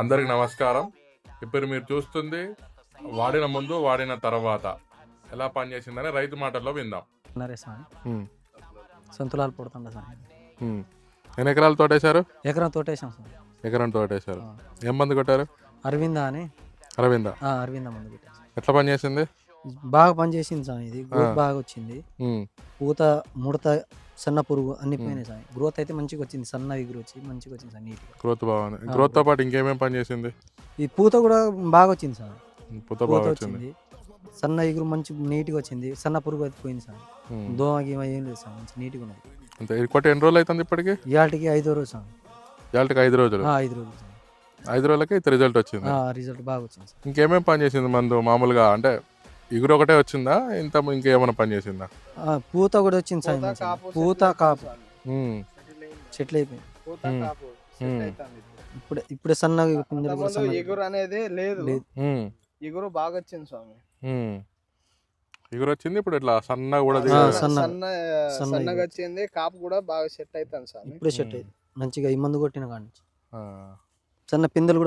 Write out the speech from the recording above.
అందరికి నమస్కారం. ఇప్పుడు మీరు చూస్తుంది వాడిన ముందు వాడిన తర్వాత ఎలా పనిచేసిందని రైతు మాటల్లో విందాం. నరేష్ స్వామి ఉమ్, సంతులాలు పుడుతుండ స్వామి. ఉమ్. ఎన్ని ఎకరాలు తోటేశారు? ఎకరం తోటేసాం స్వామి. ఎకరం తోటేశారు. ఏం మందు కొట్టారు? అరవింద అని అరవింద. అరవింద ముందు పెట్టాం. ఎట్లా పనిచేసింది? బాగా పనిచేసింది స్వామి. ఇది గ్రోత్ బాగా వచ్చింది. ఉమ్, పూత ముడత సన్న పురుగు అన్ని పోయినాయి స్వామి. గ్రోత్ అయితే మంచిగా వచ్చింది. సన్న ఎగురు వచ్చి మంచిగా వచ్చింది సార్. నీట్గా గ్రోత్ బాగుంది. గ్రోత్ తో పాటు ఇంకేమేం పని చేసింది? ఈ పూత కూడా బాగా వచ్చింది సార్. పూత పూత బాగా వచ్చింది. వచ్చింది. సన్న ఎగురు మంచి నీట్గా వచ్చింది. సన్న పురుగు అయితే పోయింది సార్. ఉమ్. దోమ గీమ ఏం లేదు సార్. మంచి నీట్గా ఉన్నది. అంతే. ఇది కొట్టి ఎన్ని రోజులు అవుతుంది ఇప్పటికి? ఇవాళకి 5వ రోజు సార్. ఇవాళకి 5 రోజులు. 5 రోజులు సార్. 5 రోజులకి ఇంత రిజల్ట్ వచ్చింది. రిజల్ట్ బాగా వచ్చింది సార్. ఇంకేమేం పని చేసింది మందు? మామూలుగా అంటే ఇగురు ఒకటే వచ్చిందా? ఇంకేమైనా పని చేసిందా? పూత కూడా వచ్చింది సార్. మంచిగా. పూత కాపు ఉమ్, చెట్లు అయిపోయింది. ఇప్పుడే సన్నగా పిందెలు కూడా సన్నగా ఎగురు అనేది లేదు. ఉమ్, ఎగురు బాగా వచ్చింది స్వామి. ఉమ్. ఇగురు వచ్చింది. ఇప్పుడు ఇట్లా సన్నగా కూడా సన్నగా వచ్చింది. కాపు కూడా బాగా సెట్ అవుతుంది స్వామి. ఇప్పుడే సెట్ అయింది మంచిగా. ఈ మందు కొట్టిన కాడి నుంచి ఆ. సన్న పిందెలు కూడా